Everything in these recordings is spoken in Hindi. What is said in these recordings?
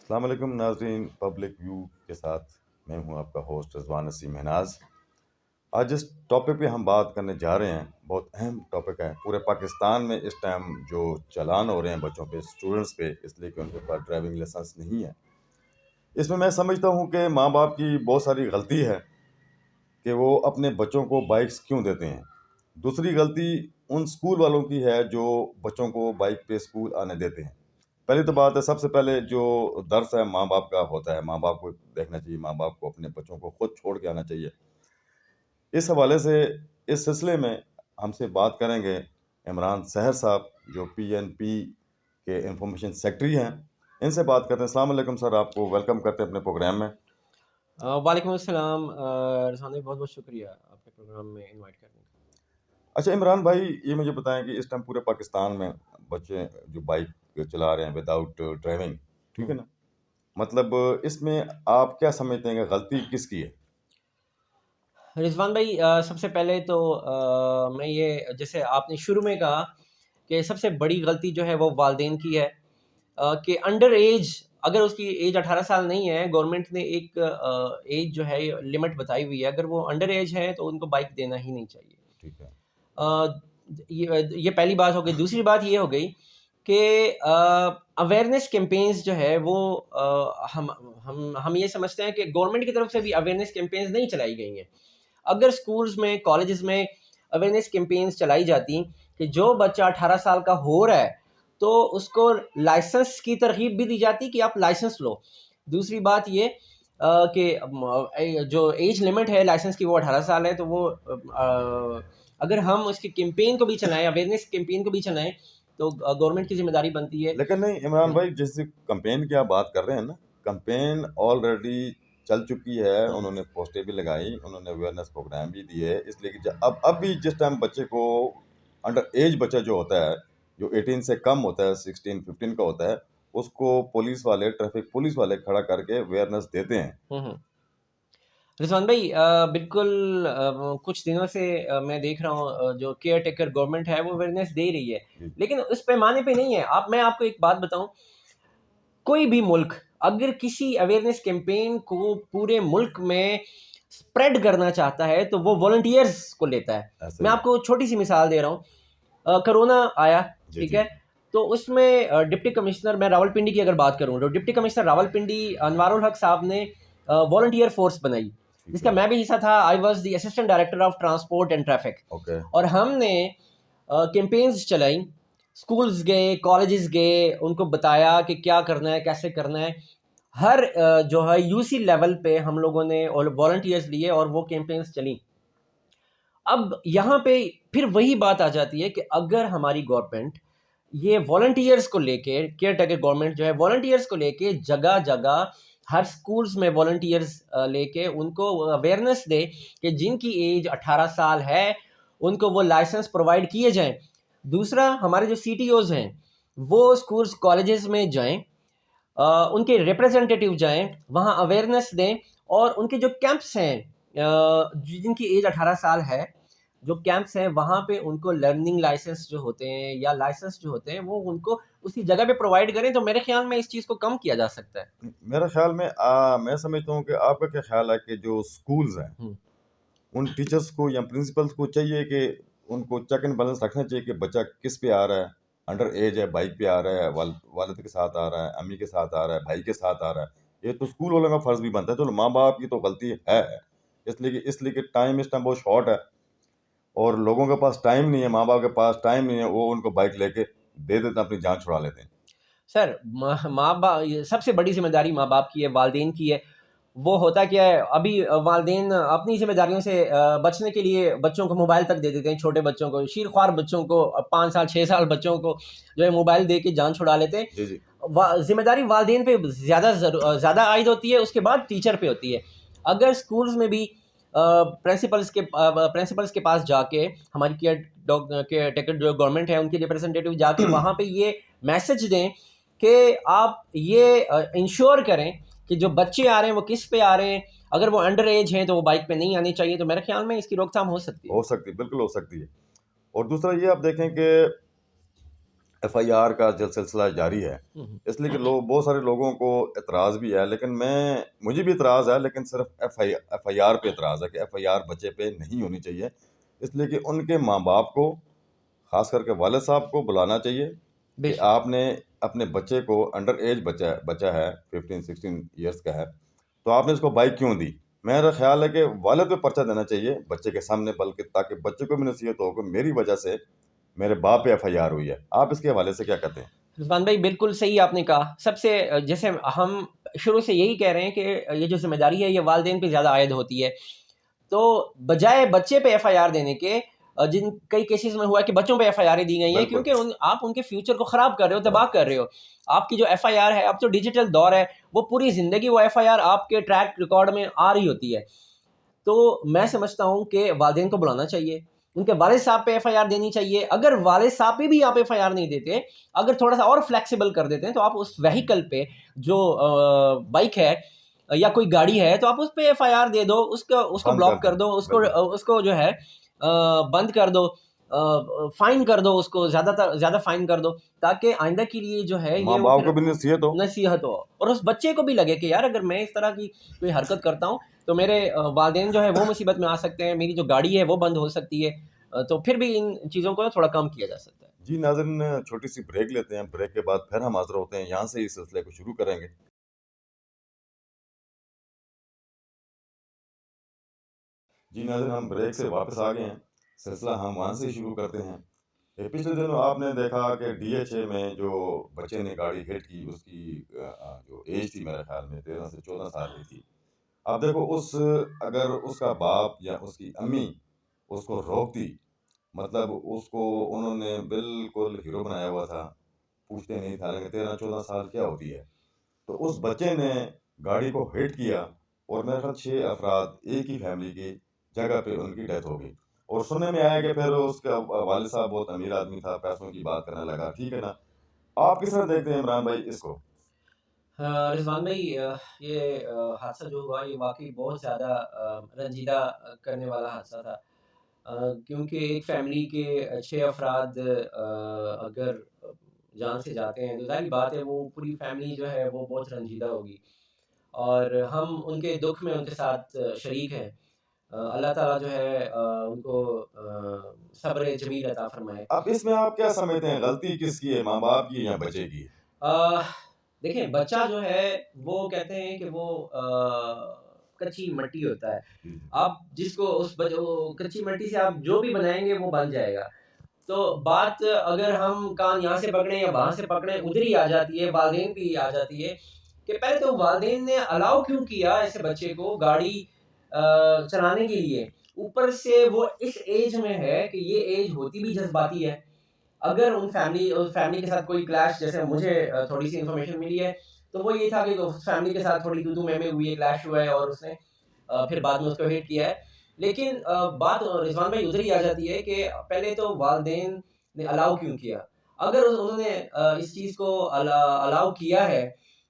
अस्सलाम वालेकुम नाज़रीन। पब्लिक व्यू के साथ मैं हूं आपका होस्ट रिजवान नसीम महनाज। आज जिस टॉपिक पे हम बात करने जा रहे हैं बहुत अहम टॉपिक है। पूरे पाकिस्तान में इस टाइम जो चालान हो रहे हैं बच्चों पे, स्टूडेंट्स पे, इसलिए कि उनके पास ड्राइविंग लाइसेंस नहीं है। इसमें मैं समझता हूं कि माँ बाप की बहुत सारी गलती है कि वो अपने बच्चों को बाइक्स क्यों देते हैं। दूसरी गलती उन स्कूल वालों की है जो बच्चों को बाइक पे स्कूल आने देते हैं। पहली तो बात है, सबसे पहले जो दर्स है माँ बाप का होता है, माँ बाप को देखना चाहिए, माँ बाप को अपने बच्चों को खुद छोड़ के आना चाहिए। इस हवाले से इस सिलसिले में हमसे बात करेंगे इमरान सहर साहब, जो पीएनपी के इंफॉर्मेशन सेक्रेटरी हैं। इनसे बात करते हैं। अस्सलाम वालेकुम सर, आपको वेलकम करते हैं अपने प्रोग्राम में। वालेकुम अस्सलाम। रिज़वान भाई, बहुत बहुत शुक्रिया आपके प्रोग्राम में इनवाइट करने का। अच्छा इमरान भाई, ये मुझे बताएं कि इस टाइम पूरे पाकिस्तान में बच्चे जो बाइक चला रहे हैं विदाउट ड्राइविंग, ठीक है हम्म। ना, मतलब इसमें आप क्या समझते हैं कि गलती किसकी है? रिज़वान भाई, सबसे पहले तो मैं ये जैसे आपने शुरू में कहा कि सबसे बड़ी गलती जो है वो वालिदैन की है। कि अंडर एज, अगर उसकी एज 18 साल नहीं है, गवर्नमेंट ने एक एज जो है लिमिट बताई हुई है, अगर वो अंडर एज है तो उनको बाइक देना ही नहीं चाहिए। ठीक है। अ, ये पहली बात हो गई। दूसरी बात ये हो गई कि अवेयरनेस कैंपेन्स जो है वो हम ये समझते हैं कि गवर्नमेंट की तरफ से भी अवेयरनेस कैंपेन्स नहीं चलाई गई हैं। अगर स्कूल्स में, कॉलेजेस में अवेयरनेस कैंपेन्स चलाई जाती कि जो बच्चा 18 साल का हो रहा है तो उसको लाइसेंस की तरगीब भी दी जाती कि आप लाइसेंस लो। दूसरी बात ये कि जो एज लिमिट है लाइसेंस की वो 18 साल है, तो वो अगर हम उसके कैंपेन को भी चलाएं, अवेयरनेस कैंपेन को भी चलाएं, तो गवर्नमेंट की जिम्मेदारी बनती है। लेकिन नहीं इमरान भाई, जैसे कंपेन की आप बात कर रहे हैं ना, कंपेन ऑलरेडी चल चुकी है, उन्होंने पोस्टें भी लगाई, उन्होंने अवेयरनेस प्रोग्राम भी दिए। इसलिए कि अब भी जिस टाइम बच्चे को, अंडर एज बच्चा जो होता है, जो 18 से कम होता है, 16 15 का होता है, उसको पुलिस वाले, ट्रैफिक पुलिस वाले खड़ा करके अवेयरनेस देते हैं। हम्म। रिजवान भाई, बिल्कुल, कुछ दिनों से मैं देख रहा हूँ जो केयर टेकर गवर्नमेंट है वो अवेयरनेस दे रही है, जी। लेकिन उस पैमाने पे नहीं है। मैं आपको एक बात बताऊं, कोई भी मुल्क अगर किसी अवेयरनेस कैंपेन को पूरे मुल्क में स्प्रेड करना चाहता है तो वो वॉलंटियर्स को लेता है। ऐसा मैं ही है। आपको छोटी सी मिसाल दे रहा हूँ। कोरोना आया, जी ठीक जी। है, तो उसमें डिप्टी कमिश्नर, मैं रावलपिंडी की अगर बात करूँ तो डिप्टी कमिश्नर रावलपिंडी अनवारुल हक साहब ने वॉलंटियर फोर्स बनाई, ठीक जिसका है। मैं भी हिस्सा था। I was the assistant director of transport and traffic. Okay. और हमने कैंपेन्स चलाई, स्कूल्स गए, कॉलेजेस गए, उनको बताया कि क्या करना है, कैसे करना है। हर जो है यूसी लेवल पे हम लोगों ने वॉलंटियर्स लिए और वो कैंपेन्स चली। अब यहाँ पे फिर वही बात आ जाती है कि अगर हमारी गवर्नमेंट ये वॉलंटियर्स को लेके, केयर टेकर गवर्नमेंट जो है वॉलंटियर्स को लेके जगह जगह हर स्कूल्स में वॉलंटियर्स लेके उनको अवेयरनेस दे कि जिनकी एज 18 साल है उनको वो लाइसेंस प्रोवाइड किए जाएं। दूसरा, हमारे जो सीटीओज हैं वो स्कूल्स कॉलेजेस में जाएं, उनके रिप्रेजेंटेटिव जाएं, वहाँ अवेयरनेस दें, और उनके जो कैंप्स हैं जिनकी एज 18 साल है, जो कैंप्स हैं वहाँ पे उनको लर्निंग लाइसेंस जो होते हैं या लाइसेंस जो होते हैं वो उनको उसी जगह पे प्रोवाइड करें, तो मेरे ख्याल में इस चीज़ को कम किया जा सकता है। मेरा ख्याल में मैं समझता हूँ कि आपका क्या ख्याल है कि जो स्कूल्स हैं, हम्म। उन टीचर्स को या प्रिंसिपल्स को चाहिए कि उनको चेक एंड बैलेंस रखना चाहिए कि बच्चा किस पे आ रहा है। अंडर एज है, बाइक पे आ रहा है, वालिद के साथ आ रहा है, अम्मी के साथ आ रहा है, भाई के साथ आ रहा है। ये तो स्कूल वालों का फर्ज भी बनता है। चलो माँ बाप की तो गलती है, इसलिए कि टाइम इस टाइम बहुत शॉर्ट है और लोगों के पास टाइम नहीं है, माँ बाप के पास टाइम नहीं है, वो उनको बाइक लेके दे देते हैं, अपनी जान छुड़ा लेते हैं। सर, माँ बाप, ये सबसे बड़ी जिम्मेदारी माँ बाप की है, वालदेन की है। वो होता क्या है, अभी वालदेन अपनी जिम्मेदारियों से बचने के लिए बच्चों को मोबाइल तक दे देते हैं। छोटे बच्चों को, शीरख्वार बच्चों को, 5 साल 6 साल बच्चों को जो है मोबाइल दे के जान छुड़ा लेते हैं। जी जी। जिम्मेदारी वालदेन पे ज़्यादा आयद होती है, उसके बाद टीचर पे होती है। अगर स्कूल्स में भी प्रिंसिपल्स के पास जाके हमारी केयर टेकर जो गवर्नमेंट है उनके रिप्रेजेंटेटिव जाके वहाँ पे ये मैसेज दें कि आप ये इंश्योर करें कि जो बच्चे आ रहे हैं वो किस पे आ रहे हैं। अगर वो अंडर एज हैं तो वो बाइक पे नहीं आनी चाहिए, तो मेरे ख्याल में इसकी रोकथाम हो सकती है। हो सकती है, बिल्कुल हो सकती है। और दूसरा ये आप देखें कि एफआईआर का जो सिलसिला जारी है, इसलिए कि लोग, बहुत सारे लोगों को एतराज़ भी है, लेकिन मुझे भी एतराज़ है, लेकिन सिर्फ एफआईआर पे एतराज़ है कि एफआईआर बच्चे पे नहीं होनी चाहिए। इसलिए कि उनके माँ बाप को, खास करके वालिद साहब को बुलाना चाहिए कि बेशक। आपने अपने बच्चे को, अंडर एज बच्चा है, 15-16 ईयर्स का है, तो आपने उसको बाइक क्यों दी। मेरा ख्याल है कि वालिद पे पर्चा देना चाहिए बच्चे के सामने, बल्कि ताकि बच्चे को भी नसीहत हो कि मेरी वजह से मेरे बाप पे एफआईआर हुई है। आप इसके हवाले से क्या कहते हैं? रिजवान भाई बिल्कुल सही आपने कहा। सबसे जैसे हम शुरू से यही कह रहे हैं कि ये जो ज़िम्मेदारी है ये वालिदैन पे ज़्यादा आयद होती है। तो बजाय बच्चे पे एफआईआर देने के, जिन कई केसेस में हुआ है कि बच्चों पे एफआईआर दी गई हैं, बिल्कुल। क्योंकि आप उनके फ्यूचर को ख़राब कर रहे हो, तबाह कर रहे हो। आपकी जो एफआईआर है, अब तो डिजिटल दौर है, वो पूरी ज़िंदगी वो एफआईआर आपके ट्रैक रिकॉर्ड में आ रही होती है। तो मैं समझता हूँ कि वालिदैन को बुलाना चाहिए, उनके वालिद साहब पे एफआईआर देनी चाहिए। अगर वालिद साहब पे भी आप एफआईआर नहीं देते, अगर थोड़ा-सा और फ्लेक्सिबल कर देते हैं, तो आप उस व्हीकल पे जो बाइक है या कोई गाड़ी है, तो आप उस पे एफआईआर दे दो, उसको उसको बंद कर ब्लॉक कर दें। दो, बिल्कुल। उसको जो है बंद कर दो, फाइन कर दो उसको, ज़्यादा फाइन कर दो, ताकि आइंदा के लिए जो है ये माँ वो बाप फिर को भी नसीहत हो। नसीहत हो, और उस बच्चे को भी लगे कि यार अगर मैं इस तरह की कोई हरकत करता हूँ, तो मेरे वालिदैन जो है वो मुसीबत में आ सकते हैं, मेरी जो गाड़ी है वो बंद हो सकती है। तो फिर भी इन चीज़ों को ना थोड़ा कम किया जा सकता है। जी नाज़रीन, छोटी सी ब्रेक लेते हैं, ब्रेक के बाद फिर हम हाज़िर होते हैं, यहाँ से इस सिलसिले को शुरू करेंगे। जी नाज़रीन, हम ब्रेक से वापस आ गए हैं, सिलसिला हम वहाँ से शुरू करते हैं। पिछले दिनों आपने देखा कि डीएचए में जो बच्चे ने गाड़ी हिट की, उसकी जो एज थी, मेरे ख्याल में 13 से 14 साल की थी। अब देखो, अगर उसका बाप या उसकी अम्मी उसको रोकती, मतलब उसको उन्होंने बिल्कुल हीरो बनाया हुआ था, पूछते नहीं था, लेकिन 13-14 साल क्या होती है। तो उस बच्चे ने गाड़ी को हिट किया, और मेरे ख्याल 6 अफराद एक ही फैमिली की जगह पे उनकी डेथ हो गई। और सुनने में आया कि फिर उसका वालिद साहब बहुत अमीर आदमी था, पैसों की बात करने लगा, ठीक है ना। आप किस तरह देखते हैं इमरान भाई इसको? रिज़वान भाई, ये हादसा जो हुआ ये वाक़ई बहुत ज़्यादा रंजीदा करने वाला हादसा था। क्योंकि एक फ़ैमिली के 6 अफ़राद अगर जान से जाते हैं, तो ज़ाहिर बात है वो पूरी फ़ैमिली जो है वो बहुत रंजीदा होगी, और हम उनके दुःख में उनके साथ शरीक हैं। अल्लाह ताला जो है उनको सब्र जमील अता फ़रमाए। अब इसमें आप क्या समझते हैं, गलती किसकी है, माँ बाप की या बच्चे की है? अ, देखिए बच्चा जो है वो कहते हैं कि वो कच्ची मिट्टी होता है। जी। आप जिसको उस बच वो कच्ची मिट्टी से आप जो भी बनाएँगे वो बन जाएगा। तो बात अगर हम कान यहाँ से पकड़ें या वहाँ से पकड़ें, उधर ही आ जाती है, वालिदैन पे ही आ जाती है कि पहले तो वालिदैन ने अलाउ क्यों किया ऐसे बच्चे को गाड़ी चलाने के लिए? ऊपर से वो इस एज में है कि ये एज होती भी जज़्बाती है। अगर उस फैमिली के साथ कोई क्लैश, जैसे मुझे थोड़ी-सी इन्फॉर्मेशन मिली है, तो वो ये था कि उस फैमिली के साथ थोड़ी तू-तू मैं-मैं हुई है, क्लैश हुआ है, और उसने फिर बाद में उसको हिट किया है। लेकिन बात रिज़वान भाई उधर ही आ जाती है कि पहले तो वालिदैन ने अलाउ क्यों किया? अगर उन्होंने इस चीज़ को अलाउ किया है,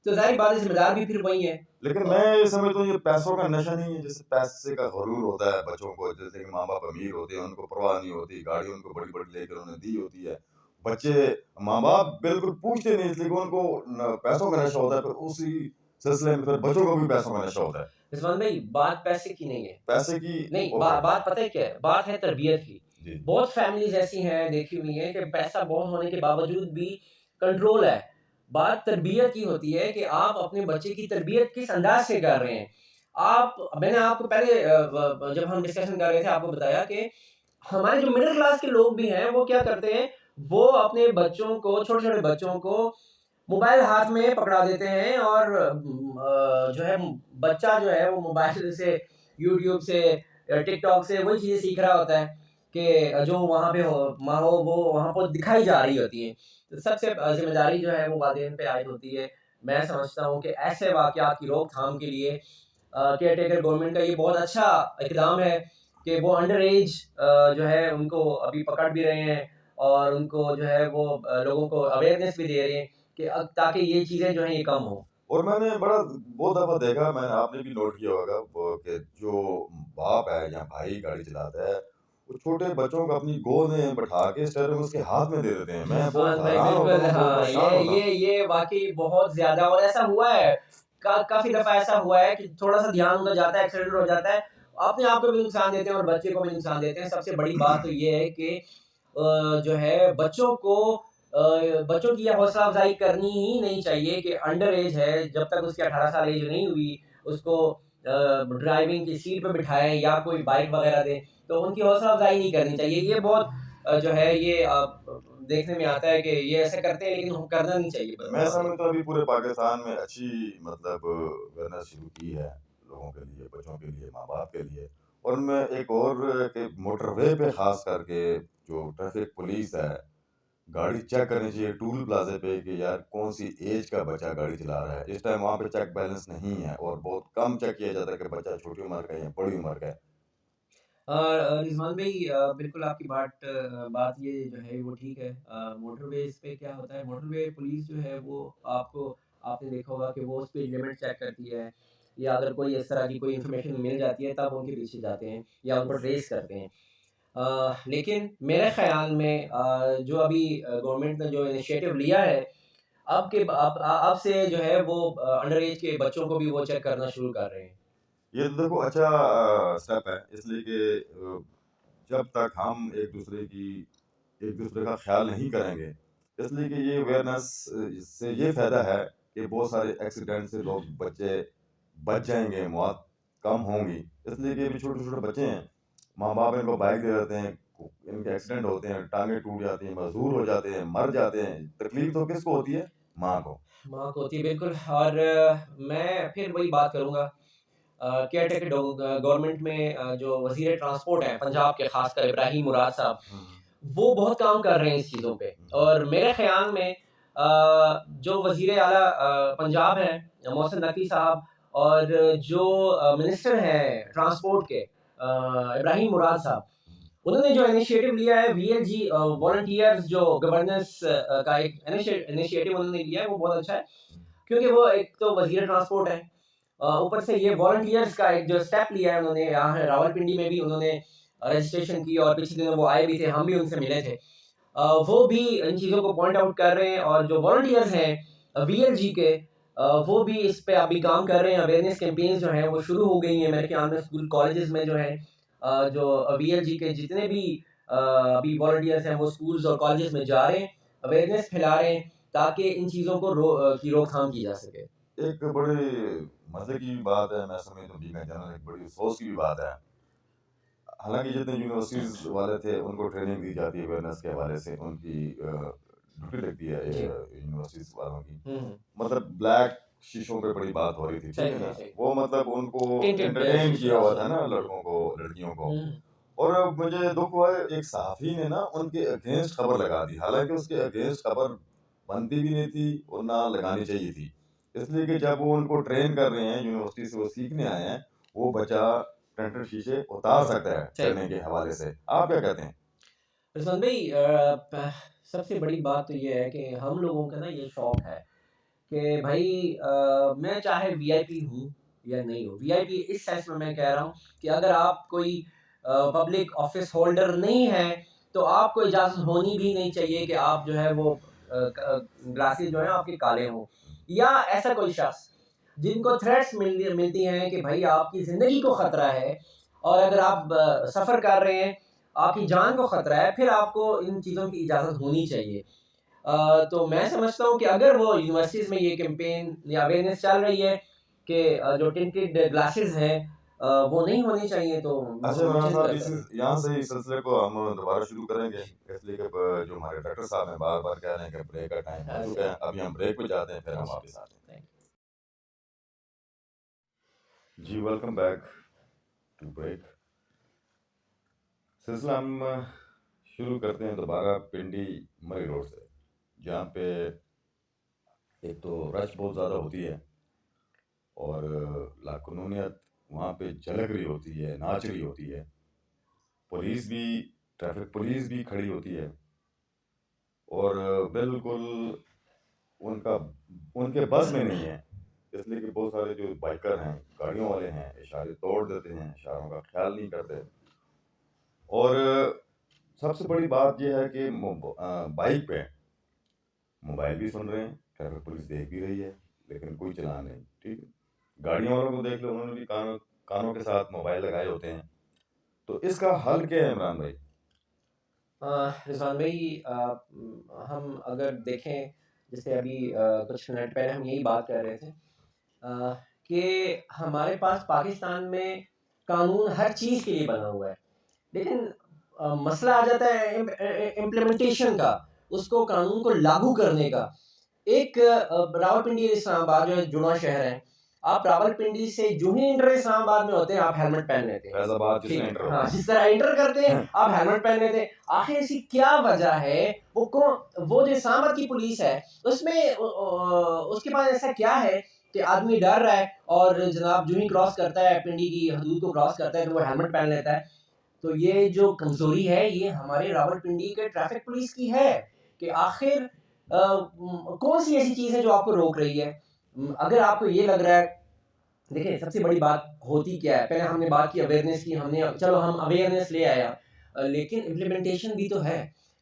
तो ज़ाहिर बात है ज़िम्मेदार भी फिर वही है। लेकिन मैं ये समझता हूँ, ये पैसों का नशा नहीं है, जैसे पैसे का गुरूर होता है बच्चों को, जैसे कि माँ बाप अमीर होते हैं, उनको परवाह नहीं होती, गाड़ी उनको बड़ी बड़ी लेकर उन्हें दी होती है। बच्चे, माँ बाप बिल्कुल पूछते नहीं, इसलिए कि उनको पैसों का नशा होता है, फिर उसी सिलसिले में फिर बच्चों को भी पैसों का नशा होता है। रिज़वान भाई बात पैसे की नहीं है। पैसे की। नहीं, ओके। बात पता है क्या है? बात है तरबियत की। जी। बहुत फैमिलीज़ ऐसी हैं, देखी हुई हैं, कि पैसा बहुत होने के बावजूद भी कंट्रोल है। बात तरबियत की होती है कि आप अपने बच्चे की तरबियत किस अंदाज़ से कर रहे हैं। मैंने आपको पहले जब हम डिस्कशन कर रहे थे, आपको बताया कि हमारे जो मिडल क्लास के लोग भी हैं, वो क्या करते हैं, वो अपने बच्चों को, छोटे-छोटे बच्चों को मोबाइल हाथ में पकड़ा देते हैं, और जो है बच्चा जो है वो मोबाइल से, यूट्यूब से, टिकटॉक से वही चीज़ें सीख रहा होता है कि जो वहाँ पे हो वो वहाँ पर दिखाई जा रही होती हैं। तो सबसे ज़िम्मेदारी जो है वो वालिदैन पे आयद होती है। मैं समझता हूँ कि ऐसे वाक़यात की रोकथाम के लिए केयरटेकर गवर्नमेंट का ये बहुत अच्छा इक़दाम है कि वो अंडर एज जो है उनको अभी पकड़ भी रहे हैं, और उनको जो है वो लोगों को अवेयरनेस भी दे रहे हैं कि ताकि ये चीज़ें जो हैं ये कम हो। और मैंने बड़ा बहुत दफा देखा, मैंने, आपने भी नोट किया होगा वो, कि जो बाप है या भाई गाड़ी चलाता है, वो छोटे बच्चों को अपनी गोद में बैठा के स्टीयरिंग उसके हाथ में दे देते हैं। मैं बहुत इरफान भाई हैरान होता बिल्कुल, हूँ, बहुत हाँ, परेशान होता हूँ। ये वाक़ई बहुत ज़्यादा, और ऐसा हुआ है, काफ़ी दफ़ा ऐसा हुआ है कि थोड़ा-सा ध्यान उधर जाता है, एक्सीडेंट हो जाता है, अपने आप को भी नुकसान देते हैं और बच्चे को भी नुकसान देते हैं। सबसे बड़ी बात तो ये है कि जो है बच्चों की ये हौसला अफ़ज़ाई करनी ही नहीं चाहिए कि अंडर एज है, जब तक उसकी 18 साल एज नहीं हुई, उसको ड्राइविंग की सीट पे बिठाएँ या कोई बाइक वग़ैरह दें, तो उनकी हौसला अफ़ज़ाई नहीं करनी चाहिए। ये बहुत जो है ये देखने में आता है कि ये ऐसा करते हैं, लेकिन करना नहीं चाहिए मैं वाक़ई। समझता हूँ अभी पूरे पाकिस्तान में अच्छी मतलब अवेयरनेस शुरू की है लोगों के लिए, बच्चों के लिए, माँ-बाप के लिए। और उनमें एक और कि मोटरवे पे ख़ास करके जो ट्रैफ़िक पुलिस है, गाड़ी चेक करनी चाहिए टोल प्लाज़े पे कि यार कौन-सी एज का बच्चा गाड़ी चला रहा है। इस टाइम वहाँ पे चेक बैलेंस नहीं है और बहुत कम चेक किया जाता है कि बच्चा छोटी उम्र का है या बड़ी उम्र का है। रिज़वान भाई, बिल्कुल आपकी बात ये जो है वो ठीक है। मोटरवेज़ पे क्या होता है, मोटरवे पुलिस जो है वो आपने देखा होगा कि वो स्पीड लिमिट चेक करती है, या अगर कोई इस तरह की कोई इन्फॉर्मेशन मिल जाती है तब उनके पीछे जाते हैं या उनको ट्रेस करते हैं। लेकिन मेरे ख़्याल में जो अभी गवर्नमेंट ने जो इनिशिएटिव लिया है, अब से जो है वो अंडर एज के बच्चों को भी वो चेक करना शुरू कर रहे हैं। ये तो देखो अच्छा स्टेप है इसलिए कि जब तक हम एक दूसरे का ख्याल नहीं करेंगे, इसलिए कि ये अवेयरनेस से ये फ़ायदा है कि बहुत सारे एक्सीडेंट से लोग बच्चे बच जाएंगे, मौत कम होंगी। इसलिए कि अभी छोटे छोटे बच्चे हैं, माँ बाप इनको बाइक दे देते हैं, इनके एक्सीडेंट होते हैं, टांगे टूट जाती हैं, मजदूर हो जाते हैं, मर जाते हैं। तकलीफ तो किसको होती है? माँ को। माँ को होती है बिल्कुल। और मैं फिर वही बात करूँगा, केयरटेकर गवर्नमेंट में जो वज़ीर ट्रांसपोर्ट हैं पंजाब के, ख़ासकर इब्राहिम मुराद साहब, हम्म, वो बहुत काम कर रहे हैं इस चीज़ों पे। हम्म, और मेरे ख़्याल में जो वज़ीर आला पंजाब हैं मोहसिन नकवी साहब, और जो मिनिस्टर हैं ट्रांसपोर्ट के इब्राहिम मुराद साहब, उन्होंने जो इनिशिएटिव लिया है वीएलजी वॉलंटियर्स जो गवर्नेंस का एक इनिशिएटिव उन्होंने लिया है, वो बहुत अच्छा है। क्योंकि वो एक तो वज़ीर ट्रांसपोर्ट है, ऊपर से ये वॉलंटियर्स का एक जो स्टेप लिया है उन्होंने, यहाँ है रावलपिंडी में भी उन्होंने रजिस्ट्रेशन की, और पिछले दिनों वो आए भी थे, हम भी उनसे मिले थे। वो भी इन चीज़ों को पॉइंट आउट कर रहे हैं, और जो वॉलंटियर्स हैं वीएलजी के, वो भी इस पे अभी काम कर रहे हैं। अवेयरनेस कैंपेन्स जो हैं वो शुरू हो गई हैं मेरे ख्याल में, स्कूल कॉलेजेस में जो है जो वीएलजी के जितने भी अभी वॉलंटियर्स हैं वो स्कूल्स और कॉलेजेस में जा रहे हैं, अवेयरनेस फैला रहे हैं, ताकि इन चीज़ों को की रोकथाम की जा सके। एक बड़े मज़े की बात है, मैं समझता हूँ बीइंग अ जर्नल एक बड़ी अफ़सोस की भी बात है। हालाँकि जितने यूनिवर्सिटीज़ वाले थे उनको ट्रेनिंग दी जाती है अवेयरनेस के हवाले से, उनकी ड्यूटी लगती है जी। यूनिवर्सिटीज़ वालों की। हुँ, हुँ। मतलब ब्लैक शीशों पे बड़ी बात हो रही थी, ठीक सही, है सही, ना? सही। वो मतलब उनको टिंटेड एंटरटेन शीशे, किया हुआ था जी। ना हुँ, लड़कों को, लड़कियों को। हुँ। और अब मुझे दुःख हुआ है, एक सहाफ़ी ने ना उनके अगेंस्ट खबर लगा दी। हालाँकि उसके अगेंस्ट खबर बनती भी नहीं थी और ना लगानी चाहिए थी। इसलिए कि जब वो उनको ट्रेन कर रहे हैं, यूनिवर्सिटी से वो सीखने आए हैं, वो बच्चा टेंटेड शीशे उतार सकता है सही चढ़ने बात। के हवाले से। आप क्या कहते हैं? रिज़वान भाई, सबसे बड़ी बात तो ये है कि हम लोगों का ना ये शौक है कि भाई, मैं चाहे वीआईपी हूँ या नहीं हूँ, वीआईपी इस सेंस में मैं कह रहा हूँ कि अगर आप कोई पब्लिक ऑफिस होल्डर नहीं है, तो आपको इजाज़त होनी भी नहीं चाहिए कि आप जो है वो ग्लासेस जो हैं आपके काले हों, या ऐसा कोई शख्स जिनको थ्रेट्स मिलती हैं कि भाई आपकी ज़िंदगी को ख़तरा है, और अगर आप सफ़र कर रहे हैं, आपकी जान को ख़तरा है, फिर आपको इन चीज़ों की इजाज़त होनी चाहिए। तो मैं समझता हूँ कि अगर वो यूनिवर्सिटीज़ में ये कैंपेन या अवेयरनेस चल रही है कि जो टिंटेड ग्लासेस हैं वो नहीं होने चाहिए, तो अच्छा इमरान मुझे नहीं साहब, लगता कि यहाँ से इस सिलसिले को हम दोबारा शुरू करेंगे, इसलिए कि जो हमारे डॉक्टर साहब हैं बार-बार कह रहे हैं कि ब्रेक का टाइम हो चुका अच्छा, है। अभी हम ब्रेक पे जाते हैं, फिर हम अच्छा, वापस आते थैंक हैं। जी, वेलकम बैक टू ब्रेक। सिलसिला हम शुरू करते हैं दोबारा पिंडी मरी रोड से, जहाँ पे एक तो रश बहुत ज़्यादा होती है और लाक़ानूनियत वहाँ पे झलक रही होती है, नाच रही होती है। पुलिस भी ट्रैफिक पुलिस भी खड़ी होती है और बिल्कुल उनका उनके बस में नहीं है, इसलिए कि बहुत सारे जो बाइकर हैं, गाड़ियों वाले हैं, इशारे तोड़ देते हैं, इशारों का ख्याल नहीं करते। और सबसे बड़ी बात यह है कि बाइक पे मोबाइल भी सुन रहे हैं, ट्रैफिक पुलिस देख भी रही है, लेकिन कोई चालान नहीं। ठीक है, गाड़ियों वालों को देख लो, उन्होंने भी कानों कानों के साथ मोबाइल लगाए होते हैं। तो इसका हल क्या है इमरान भाई? रिजवान भाई, हम अगर देखें, जैसे अभी कुछ मिनट पहले हम यही बात कर रहे थे कि हमारे पास पाकिस्तान में कानून हर चीज़ के लिए बना हुआ है, लेकिन मसला आ जाता है इम्प्लीमेंटेशन का, उसको कानून को लागू करने का। एक रावलपिंडी और इस्लामाबाद जो है जुड़वा शहर है, आप रावलपिंडी से जो ही इंटर इस्लामाबाद में होते हैं आप हेलमेट पहन लेते हैं। फैजाबाद ठीक जिसमें है, एंटर हाँ, होते जिस तरह इंटर करते हैं आप हेलमेट पहन लेते हैं। आखिर ऐसी क्या वजह है? वो जो इस्लामाबाद की पुलिस है उसमें उसके पास ऐसा क्या है कि आदमी डर रहा है और जनाब जो ही क्रॉस करता है पिंडी की हदूद को क्रॉस करता है तो वो हेलमेट पहन लेता है। तो ये जो कमजोरी है ये हमारे रावलपिंडी के ट्रैफिक पुलिस की है कि आखिर कौन सी ऐसी चीज़ है जो आपको रोक रही है। अगर आपको ये लग रहा है, देखिए सबसे बड़ी बात होती क्या है, पहले हमने बात की अवेयरनेस की, हमने चलो हम अवेयरनेस ले आया, लेकिन इम्प्लीमेंटेशन भी तो है।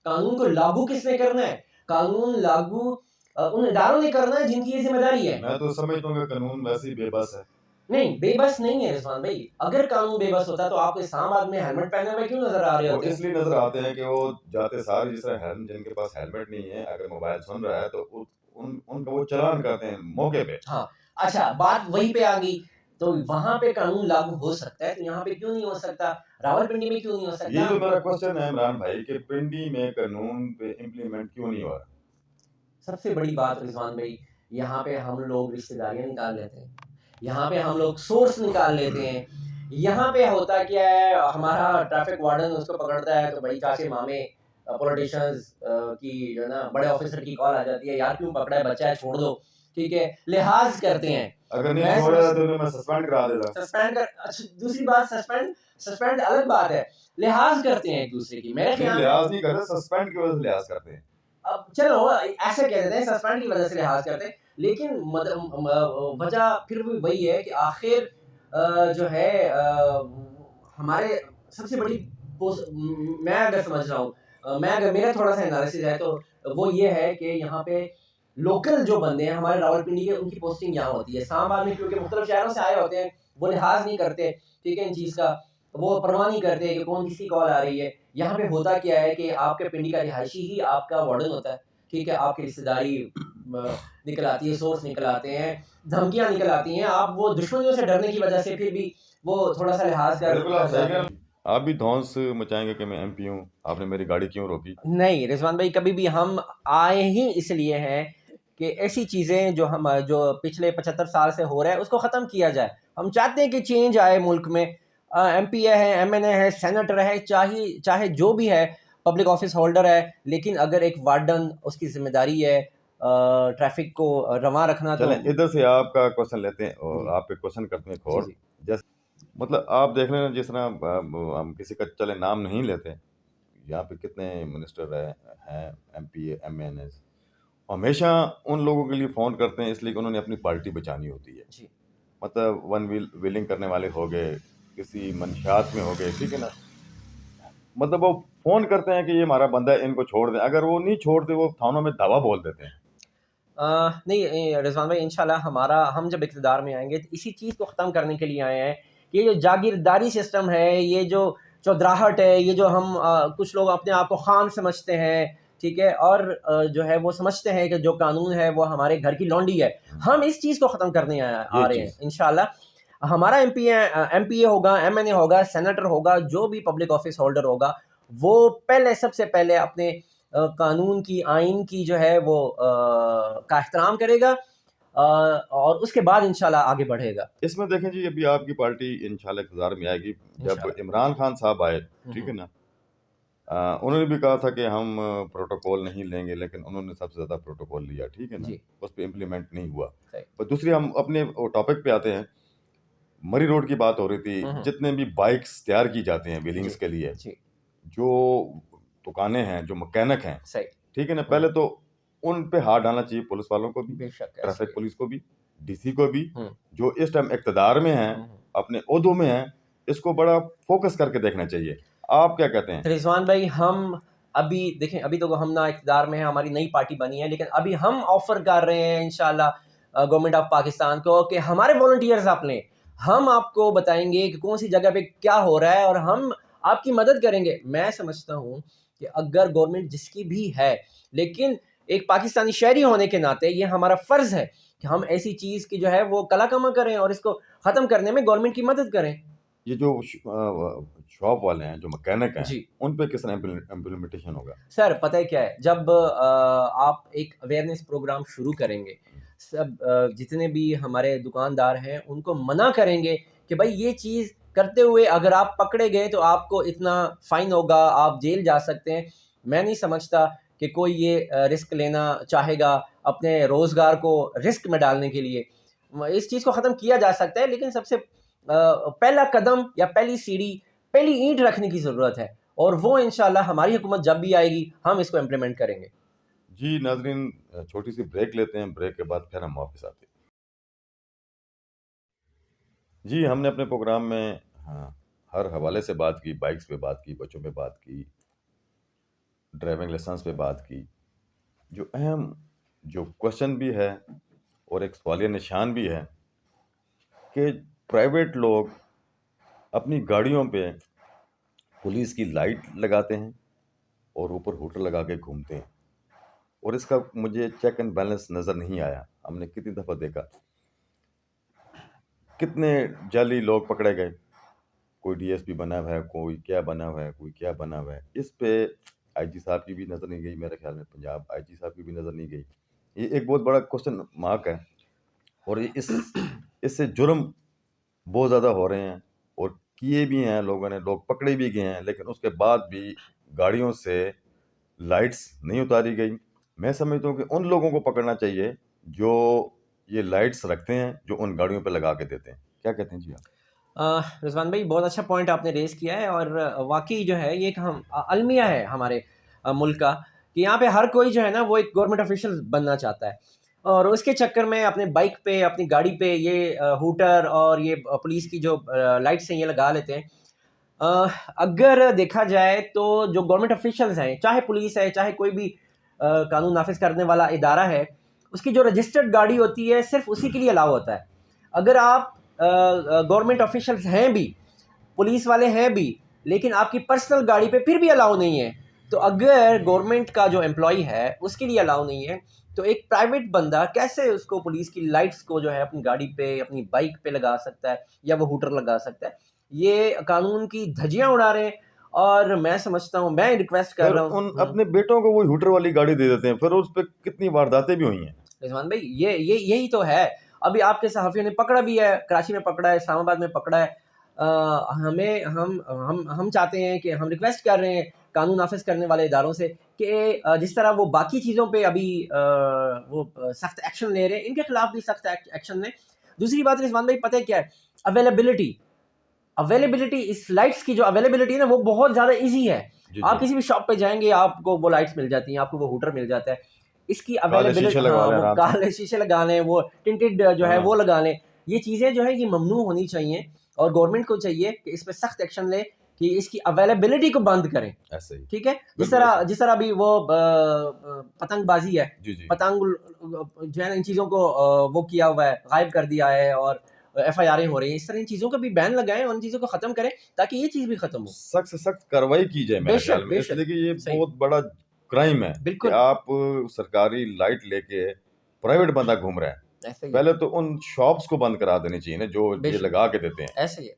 कानून को लागू किसने करना है? कानून लागू उन इदारों ने करना है जिनकी ये जिम्मेदारी है। मैं तो समझता हूँ कि कानून वैसे ही बेबस है। नहीं, बेबस नहीं है रिजवान भाई। अगर कानून बेबस होता तो आपको इस्लामाबाद में हेलमेट पहने हुए क्यों नजर आ रहे वो होते? इसलिए नजर आते हैं कि वो जाते सार जिस तरह हेलमेट, जिनके पास हेलमेट नहीं है, अगर मोबाइल सुन रहा है तो उनका वो चालान करते हैं मौके पे। हाँ, अच्छा, बात वहीं पे आ गई। तो वहां पे कानून लागू हो सकता है तो यहाँ पे क्यों नहीं हो सकता? रावलपिंडी में क्यों नहीं हो सकता? यही तो मेरा क्वेश्चन है इमरान भाई कि पिंडी में कानून पे इम्प्लीमेंट क्यों नहीं हो रहा? सबसे बड़ी बात रिजवान भाई, यहाँ पे हम लोग रिश्तेदारियां निकाल लेते हैं, यहाँ पे हम लोग सोर्स निकाल लेते हैं। यहाँ पे होता क्या है, हमारा ट्रैफिक वार्डन उसको पकड़ता है तो भाई चाचे मामे पॉलिटिशियंस की जो है ना बड़े ऑफिसर की कॉल आ जाती है, यार क्यों पकड़ा है, बच्चा है छोड़ दो। ठीक है, लिहाज करते हैं। अगर नहीं मैं छोड़ा समझ तो मैं सस्पेंड करा देता। सस्पेंड कर, अच्छा, दूसरी बात, सस्पेंड अलग बात है, लिहाज करते हैं एक दूसरे की, मेरे नहीं, ख्याल में। लिहाज नहीं करते, सस्पेंड की वजह से लिहाज करते हैं। अब चलो ऐसे कह देते हैं सस्पेंड की वजह से लिहाज करते हैं, लेकिन वजह फिर भी वही है कि आखिर जो है हमारे सबसे बड़ी मैं अगर समझ रहा हूँ, मैं अगर मेरा थोड़ा सा एनालिसिस है तो वो ये है कि यहाँ पे लोकल जो बंदे हैं हमारे रावलपिंडी के, उनकी पोस्टिंग यहाँ होती है। इस्लामाबाद में क्योंकि मुख्तलिफ शहरों से आए होते हैं, वो लिहाज नहीं करते, ठीक है, इन चीज़ का वो परवाह नहीं करते कि कौन किसकी कॉल आ रही है। यहाँ पे होता क्या है कि आपके पिंडी का रिहायशी ही आपका वार्डन होता है, ठीक है, आपकी रिश्तेदारी निकल आती है, सोर्स निकल आते हैं, धमकियाँ निकल आती हैं, आप वो दुश्मनियों से डरने की वजह से फिर भी वो थोड़ा सा लिहाज कर बिल्कुल आप सही जाते कह हैं। रहे हैं। आप भी धौंस मचाएंगे कि मैं एमपी हूँ, आपने मेरी गाड़ी क्यों रोकी? नहीं रिजवान भाई, कभी भी हम आए ही इसलिए हैं कि ऐसी चीज़ें जो पिछले 75 साल से हो रहा है उसको ख़त्म किया जाए। हम चाहते हैं कि चेंज आए मुल्क में। एमपी है, एमएनए है, सेनेटर है, चाहे चाहे जो भी है, पब्लिक ऑफिस होल्डर है, लेकिन अगर एक वार्डन उसकी जिम्मेदारी है ट्रैफिक को रवां रखना, तो चलें इधर से आपका क्वेश्चन लेते हैं और जी आप पे क्वेश्चन करते हैं एक जी और। जी जैसे मतलब आप देख लेना, जिस तरह हम किसी का चले नाम नहीं लेते, यहाँ पे कितने मिनिस्टर रहे हैं, एमपी एमएनए, हमेशा उन लोगों के लिए फ़ोन करते हैं इसलिए कि उन्होंने अपनी पार्टी बचानी होती है। जी मतलब विलिंग करने वाले हो गए, किसी मंशियात में हो गए, ठीक है ना? मतलब वो फ़ोन करते हैं कि ये हमारा बंदा है, इनको छोड़ दें। अगर वो नहीं छोड़ते, वो थानों में दावा बोल देते हैं। नहीं रिजवान भाई, इंशाल्लाह हम जब इक़्तिदार में आएंगे तो इसी चीज़ को ख़त्म करने के लिए आए हैं। ये जो जागीरदारी सिस्टम है, ये जो चौधराहट है, ये जो हम कुछ लोग अपने आप को खान समझते हैं, ठीक है, और जो है वो समझते हैं कि जो कानून है वो हमारे घर की लौंडी है। हम इस चीज़ को ख़त्म करने ये आ रहे हैं चीज़ इंशाल्लाह। हमारा एमपीए होगा, एमएनए होगा, सेनेटर होगा, जो भी पब्लिक ऑफिस होल्डर होगा, वो सबसे पहले अपने कानून की, आइन की जो है वो का एहतराम करेगा और उसके बाद इंशाल्लाह आगे बढ़ेगा। इसमें देखें जी, अभी आपकी पार्टी इंशाल्लाह इक़्तिदार में आएगी। जब इंशाल्लाह। इमरान खान साहब आए, ठीक है हम्म, ना? उन्होंने भी कहा था कि हम प्रोटोकॉल नहीं लेंगे, लेकिन उन्होंने सबसे ज़्यादा प्रोटोकॉल लिया, ठीक है ना? जी उस पे इम्प्लीमेंट नहीं हुआ। सही। और दूसरी, हम अपने वो टॉपिक पे आते हैं। मरी रोड की बात हो रही थी, हम्म, जितने भी बाइक्स तैयार की जाते हैं जी व्हीलिंग्स के लिए, जी जो दुकानें हैं, जो मैकेनिक हैं, सही। ठीक है ना? पहले तो उन पे हाथ डालना चाहिए, पुलिस वालों को भी, बेशक ऐसे ट्रैफिक पुलिस को भी, डीसी को भी, हम्म जो इस टाइम इक़्तिदार में हैं, हम्म अपने ओहदों में हैं, इसको बड़ा फ़ोकस करके देखना चाहिए। आप क्या कहते हैं? रिजवान भाई, हम अभी देखें, अभी तो हम ना इक़्तिदार में हैं, हमारी नई पार्टी बनी है, लेकिन अभी हम ऑफ़र कर रहे हैं इंशाल्लाह गवर्नमेंट ऑफ पाकिस्तान को कि हमारे वॉलंटियर्स आप लें। हम आपको बताएँगे कि कौन सी जगह पे क्या हो रहा है और हम आपकी मदद करेंगे। मैं समझता हूँ कि अगर गवर्नमेंट जिसकी भी है, लेकिन एक पाकिस्तानी शहरी होने के नाते ये हमारा फ़र्ज़ है कि हम ऐसी चीज़ की जो है वो कला-कमा करें और इसको ख़त्म करने में गवर्नमेंट की मदद करें। ये जो शॉप वाले हैं, जो मैकेनिक हैं, जी। उन पे किस तरह इम्प्लीमेंटेशन होगा? सर पता है क्या है, जब आप एक अवेयरनेस प्रोग्राम शुरू करेंगे, सब जितने भी हमारे दुकानदार हैं उनको मना करेंगे कि भाई ये चीज़ करते हुए अगर आप पकड़े गए तो आपको इतना फ़ाइन होगा, आप जेल जा सकते हैं। मैं नहीं समझता कि कोई ये रिस्क लेना चाहेगा अपने रोज़गार को रिस्क में डालने के लिए। इस चीज़ को ख़त्म किया जा सकता है, लेकिन सबसे पहला कदम या पहली सीढ़ी, पहली ईंट रखने की ज़रूरत है। और वो इंशाल्लाह हमारी हुकूमत जब भी आएगी, हम इसको इम्प्लीमेंट करेंगे। जी नाज़रीन, छोटी सी ब्रेक लेते हैं, ब्रेक के बाद फिर हम वापस आते हैं। जी, हमने अपने प्रोग्राम में हर हवाले से बात की, बाइक्स पे बात की, बच्चों पे बात की, ड्राइविंग लाइसेंस पे बात की। जो अहम जो क्वेश्चन भी है और एक सवालिया निशान भी है कि प्राइवेट लोग अपनी गाड़ियों पे पुलिस की लाइट लगाते हैं और ऊपर हूटर लगा के घूमते हैं, और इसका मुझे चेक एंड बैलेंस नज़र नहीं आया। हमने कितनी दफ़ा देखा, कितने जाली लोग पकड़े गए, कोई डीएसपी बना हुआ है, कोई क्या बना हुआ है, कोई क्या बना हुआ है। इस पे आईजी साहब की भी नज़र नहीं गई, मेरे ख्याल में पंजाब आईजी साहब की भी नज़र नहीं गई। ये एक बहुत बड़ा क्वेश्चन मार्क है, और ये इससे जुर्म बहुत ज़्यादा हो रहे हैं और किए भी हैं लोगों ने, लोग पकड़े भी गए हैं, लेकिन उसके बाद भी गाड़ियों से लाइट्स नहीं उतारी गई। मैं समझता हूँ कि उन लोगों को पकड़ना चाहिए जो ये लाइट्स रखते हैं, जो उन गाड़ियों पे लगा के देते हैं। क्या कहते हैं जी आप? रिज़वान भाई, बहुत अच्छा पॉइंट आपने रेज़ किया है और वाक़ई जो है ये एक अलमिया है हमारे मुल्क का, कि यहाँ पे हर कोई जो है ना वो एक गवर्नमेंट ऑफ़िशियल बनना चाहता है, और उसके चक्कर में अपने बाइक पे, अपनी गाड़ी पे ये हूटर और ये पुलिस की जो लाइट्स हैं ये लगा लेते हैं। अ, अगर देखा जाए तो जो गवर्नमेंट ऑफ़िशियल्स हैं, चाहे पुलिस है, चाहे कोई भी कानून नाफ़िज़ करने वाला इदारा है, उसकी जो रजिस्टर्ड गाड़ी होती है सिर्फ़ उसी के लिए अलाउ होता है। अगर आप गवर्नमेंट ऑफ़िशियल्स हैं भी, पुलिस वाले हैं भी, लेकिन आपकी पर्सनल गाड़ी पे फिर भी अलाउ नहीं है, तो अगर गवर्नमेंट का जो एम्प्लॉई है उसके लिए अलाउ नहीं है, तो एक प्राइवेट बंदा कैसे उसको पुलिस की लाइट्स को जो है अपनी गाड़ी पे, अपनी बाइक पे लगा सकता है या वो हूटर लगा सकता है? ये कानून की धज्जियाँ उड़ा रहे हैं, और मैं समझता हूँ, मैं रिक्वेस्ट कर फिर रहा हूँ। उन अपने बेटों को वो हूटर वाली गाड़ी दे देते हैं, फिर उस पे कितनी वारदातें भी हुई हैं। रिज़वान भाई, ये यही तो है। अभी आपके सहाफ़ियों ने पकड़ा भी है, कराची में पकड़ा है, इस्लामाबाद में पकड़ा है। हमें हम चाहते हैं कि हम रिक्वेस्ट कर रहे हैं कानून नाफ़िज़ करने वाले इदारों से कि जिस तरह वो बाकी चीज़ों पे अभी वो सख्त एक्शन ले रहे हैं, इनके खिलाफ भी सख्त एक्शन लें। दूसरी बात रिज़वान भाई, पता है क्या है? अवेलेबिलिटी अवेलेबिलिटी इस लाइट्स की जो अवेलेबिलिटी है ना, वो बहुत ज़्यादा ईज़ी है। जी, आप जी। किसी भी शॉप पे जाएँगे, आपको वो लाइट्स मिल जाती हैं, आपको वो हूटर मिल जाता है। इसकी काले शीशे लगवा हाँ, लें वो आराम से। काले शीशे लगा लें, वो टिंटेड जो है हाँ, वो लगा लें। ये चीज़ें जो है ये ममनू होनी चाहिए, और गवर्नमेंट को चाहिए कि इस पे सख्त एक्शन ले कि इसकी अवेलेबिलिटी को बंद करें। ऐसे ही। ठीक है? बिल्कुल ऐसे ही। जिस तरह अभी वो पतंगबाज़ी है, जी, जी। पतंग जो है ना इन चीज़ों को वो किया हुआ है, गायब कर दिया है, और एफआईआरें हो रही हैं। इस तरह इन चीज़ों का भी बैन लगाएँ और इन चीज़ों को ख़त्म करें ताकि ये चीज़ भी ख़त्म हो। सख्त से सख्त कार्रवाई की जाए मेरे ख्याल बेशक, में, बेशक। इसलिए कि ये सही। बहुत बड़ा क्राइम है कि बिल्कुल, आप सरकारी लाइट लेके प्राइवेट बंदा घूम रहा है। ऐसे ही है। पहले तो उन शॉप्स को बंद करा देनी चाहिए ना, जो ये बेशक, लगा के देते हैं। ऐसे ही है।